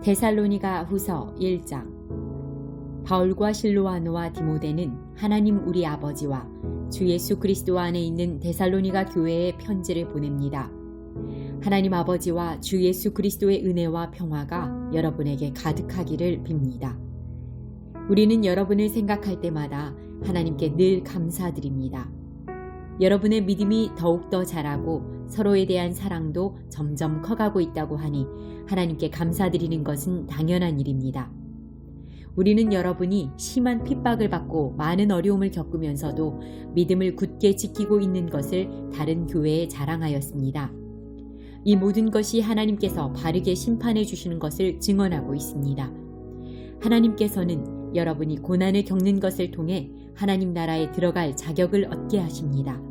데살로니가 후서 1장. 바울과 실로아노와 디모데는 하나님 우리 아버지와 주 예수 그리스도 안에 있는 데살로니가 교회에 편지를 보냅니다. 하나님 아버지와 주 예수 그리스도의 은혜와 평화가 여러분에게 가득하기를 빕니다. 우리는 여러분을 생각할 때마다 하나님께 늘 감사드립니다. 여러분의 믿음이 더욱더 자라고 서로에 대한 사랑도 점점 커가고 있다고 하니 하나님께 감사드리는 것은 당연한 일입니다. 우리는 여러분이 심한 핍박을 받고 많은 어려움을 겪으면서도 믿음을 굳게 지키고 있는 것을 다른 교회에 자랑하였습니다. 이 모든 것이 하나님께서 바르게 심판해 주시는 것을 증언하고 있습니다. 하나님께서는 여러분이 고난을 겪는 것을 통해 하나님 나라에 들어갈 자격을 얻게 하십니다.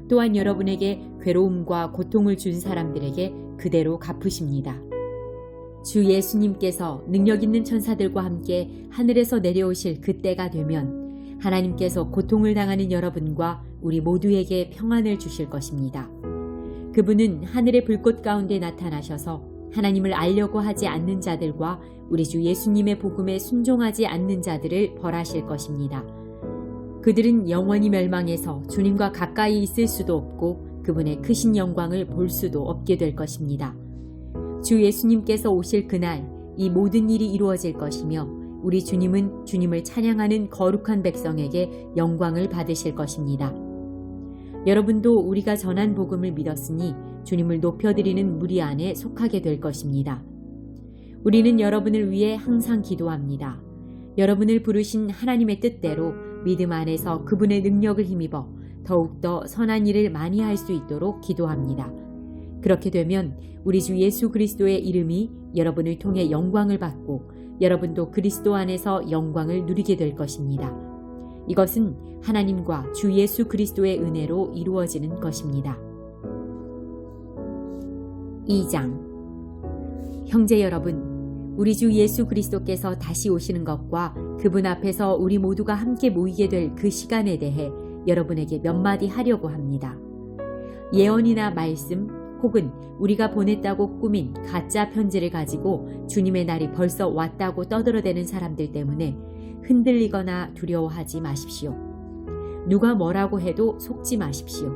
또한 여러분에게 괴로움과 고통을 준 사람들에게 그대로 갚으십니다. 주 예수님께서 능력 있는 천사들과 함께 하늘에서 내려오실 그때가 되면 하나님께서 고통을 당하는 여러분과 우리 모두에게 평안을 주실 것입니다. 그분은 하늘의 불꽃 가운데 나타나셔서 하나님을 알려고 하지 않는 자들과 우리 주 예수님의 복음에 순종하지 않는 자들을 벌하실 것입니다. 그들은 영원히 멸망해서 주님과 가까이 있을 수도 없고 그분의 크신 영광을 볼 수도 없게 될 것입니다. 주 예수님께서 오실 그날 이 모든 일이 이루어질 것이며 우리 주님은 주님을 찬양하는 거룩한 백성에게 영광을 받으실 것입니다. 여러분도 우리가 전한 복음을 믿었으니 주님을 높여드리는 무리 안에 속하게 될 것입니다. 우리는 여러분을 위해 항상 기도합니다. 여러분을 부르신 하나님의 뜻대로 믿음 안에서 그분의 능력을 힘입어 더욱더 선한 일을 많이 할 수 있도록 기도합니다. 그렇게 되면 우리 주 예수 그리스도의 이름이 여러분을 통해 영광을 받고 여러분도 그리스도 안에서 영광을 누리게 될 것입니다. 이것은 하나님과 주 예수 그리스도의 은혜로 이루어지는 것입니다. 2장. 형제 여러분, 우리 주 예수 그리스도께서 다시 오시는 것과 그분 앞에서 우리 모두가 함께 모이게 될 그 시간에 대해 여러분에게 몇 마디 하려고 합니다. 예언이나 말씀 혹은 우리가 보냈다고 꾸민 가짜 편지를 가지고 주님의 날이 벌써 왔다고 떠들어대는 사람들 때문에 흔들리거나 두려워하지 마십시오. 누가 뭐라고 해도 속지 마십시오.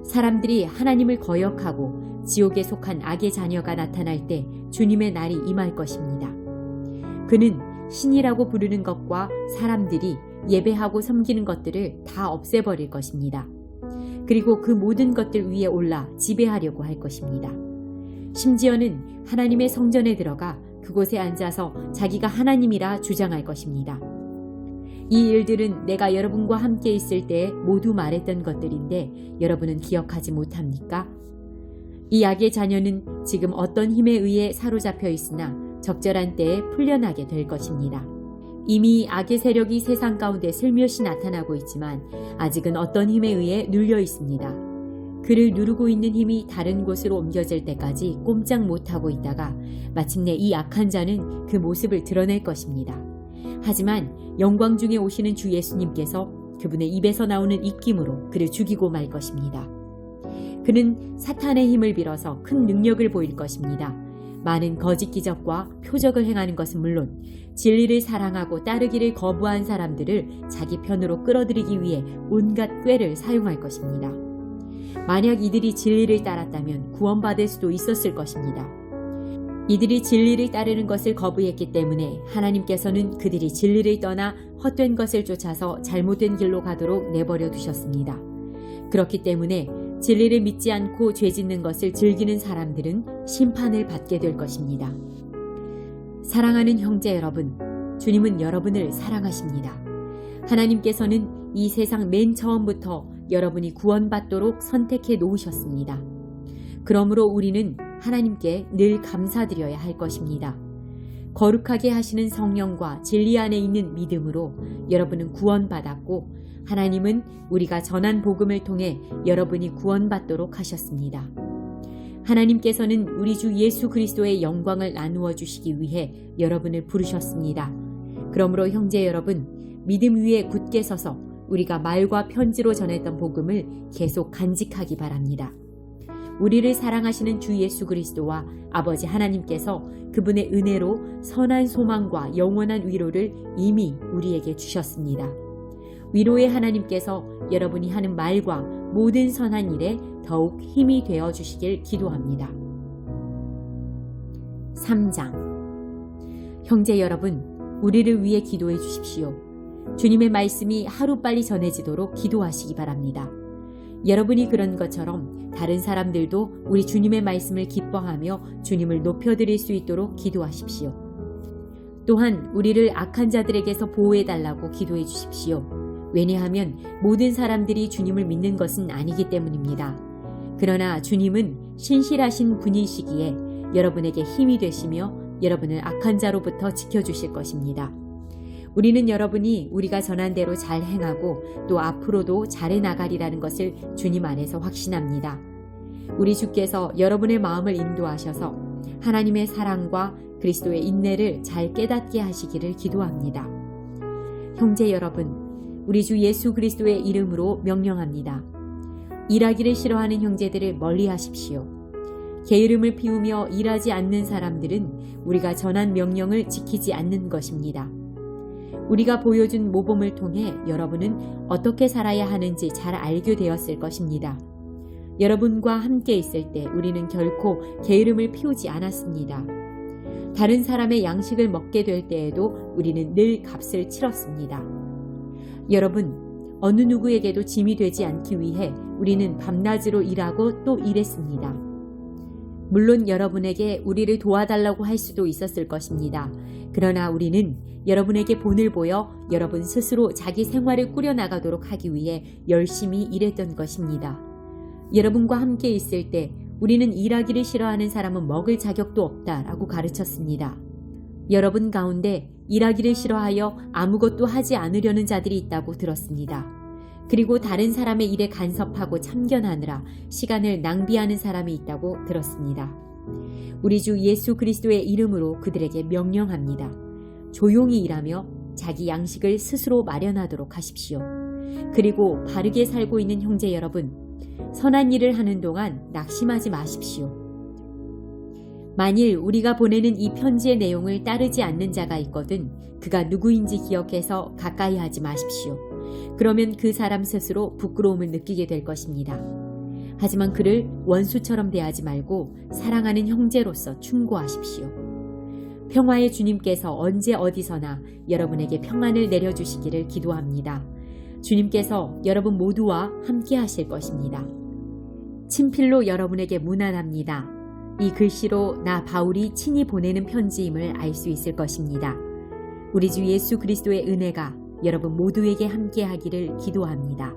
사람들이 하나님을 거역하고 지옥에 속한 악의 자녀가 나타날 때 주님의 날이 임할 것입니다. 그는 신이라고 부르는 것과 사람들이 예배하고 섬기는 것들을 다 없애버릴 것입니다. 그리고 그 모든 것들 위에 올라 지배하려고 할 것입니다. 심지어는 하나님의 성전에 들어가 그곳에 앉아서 자기가 하나님이라 주장할 것입니다. 이 일들은 내가 여러분과 함께 있을 때 모두 말했던 것들인데 여러분은 기억하지 못합니까? 이 악의 자녀는 지금 어떤 힘에 의해 사로잡혀 있으나 적절한 때에 풀려나게 될 것입니다. 이미 악의 세력이 세상 가운데 슬며시 나타나고 있지만 아직은 어떤 힘에 의해 눌려 있습니다. 그를 누르고 있는 힘이 다른 곳으로 옮겨질 때까지 꼼짝 못하고 있다가 마침내 이 악한 자는 그 모습을 드러낼 것입니다. 하지만 영광 중에 오시는 주 예수님께서 그분의 입에서 나오는 입김으로 그를 죽이고 말 것입니다. 그는 사탄의 힘을 빌어서 큰 능력을 보일 것입니다. 많은 거짓 기적과 표적을 행하는 것은 물론 진리를 사랑하고 따르기를 거부한 사람들을 자기 편으로 끌어들이기 위해 온갖 꾀를 사용할 것입니다. 만약 이들이 진리를 따랐다면 구원받을 수도 있었을 것입니다. 이들이 진리를 따르는 것을 거부했기 때문에 하나님께서는 그들이 진리를 떠나 헛된 것을 쫓아서 잘못된 길로 가도록 내버려 두셨습니다. 그렇기 때문에 진리를 믿지 않고 죄 짓는 것을 즐기는 사람들은 심판을 받게 될 것입니다. 사랑하는 형제 여러분, 주님은 여러분을 사랑하십니다. 하나님께서는 이 세상 맨 처음부터 여러분이 구원받도록 선택해 놓으셨습니다. 그러므로 우리는 하나님께 늘 감사드려야 할 것입니다. 거룩하게 하시는 성령과 진리 안에 있는 믿음으로 여러분은 구원받았고 하나님은 우리가 전한 복음을 통해 여러분이 구원받도록 하셨습니다. 하나님께서는 우리 주 예수 그리스도의 영광을 나누어 주시기 위해 여러분을 부르셨습니다. 그러므로 형제 여러분, 믿음 위에 굳게 서서 우리가 말과 편지로 전했던 복음을 계속 간직하기 바랍니다. 우리를 사랑하시는 주 예수 그리스도와 아버지 하나님께서 그분의 은혜로 선한 소망과 영원한 위로를 이미 우리에게 주셨습니다. 위로의 하나님께서 여러분이 하는 말과 모든 선한 일에 더욱 힘이 되어 주시길 기도합니다. 3장. 형제 여러분, 우리를 위해 기도해 주십시오. 주님의 말씀이 하루빨리 전해지도록 기도하시기 바랍니다. 여러분이 그런 것처럼 다른 사람들도 우리 주님의 말씀을 기뻐하며 주님을 높여드릴 수 있도록 기도하십시오. 또한 우리를 악한 자들에게서 보호해달라고 기도해 주십시오. 왜냐하면 모든 사람들이 주님을 믿는 것은 아니기 때문입니다. 그러나 주님은 신실하신 분이시기에 여러분에게 힘이 되시며 여러분을 악한 자로부터 지켜주실 것입니다. 우리는 여러분이 우리가 전한 대로 잘 행하고 또 앞으로도 잘해 나가리라는 것을 주님 안에서 확신합니다. 우리 주께서 여러분의 마음을 인도하셔서 하나님의 사랑과 그리스도의 인내를 잘 깨닫게 하시기를 기도합니다. 형제 여러분, 우리 주 예수 그리스도의 이름으로 명령합니다. 일하기를 싫어하는 형제들을 멀리 하십시오. 게으름을 피우며 일하지 않는 사람들은 우리가 전한 명령을 지키지 않는 것입니다. 우리가 보여준 모범을 통해 여러분은 어떻게 살아야 하는지 잘 알게 되었을 것입니다. 여러분과 함께 있을 때 우리는 결코 게으름을 피우지 않았습니다. 다른 사람의 양식을 먹게 될 때에도 우리는 늘 값을 치렀습니다. 여러분, 어느 누구에게도 짐이 되지 않기 위해 우리는 밤낮으로 일하고 또 일했습니다. 물론 여러분에게 우리를 도와달라고 할 수도 있었을 것입니다. 그러나 우리는 여러분에게 본을 보여 여러분 스스로 자기 생활을 꾸려나가도록 하기 위해 열심히 일했던 것입니다. 여러분과 함께 있을 때 우리는 일하기를 싫어하는 사람은 먹을 자격도 없다라고 가르쳤습니다. 여러분 가운데 일하기를 싫어하여 아무것도 하지 않으려는 자들이 있다고 들었습니다. 그리고 다른 사람의 일에 간섭하고 참견하느라 시간을 낭비하는 사람이 있다고 들었습니다. 우리 주 예수 그리스도의 이름으로 그들에게 명령합니다. 조용히 일하며 자기 양식을 스스로 마련하도록 하십시오. 그리고 바르게 살고 있는 형제 여러분, 선한 일을 하는 동안 낙심하지 마십시오. 만일 우리가 보내는 이 편지의 내용을 따르지 않는 자가 있거든 그가 누구인지 기억해서 가까이 하지 마십시오. 그러면 그 사람 스스로 부끄러움을 느끼게 될 것입니다. 하지만 그를 원수처럼 대하지 말고 사랑하는 형제로서 충고하십시오. 평화의 주님께서 언제 어디서나 여러분에게 평안을 내려주시기를 기도합니다. 주님께서 여러분 모두와 함께 하실 것입니다. 친필로 여러분에게 문안합니다. 이 글씨로 나 바울이 친히 보내는 편지임을 알 수 있을 것입니다. 우리 주 예수 그리스도의 은혜가 여러분 모두에게 함께 하기를 기도합니다.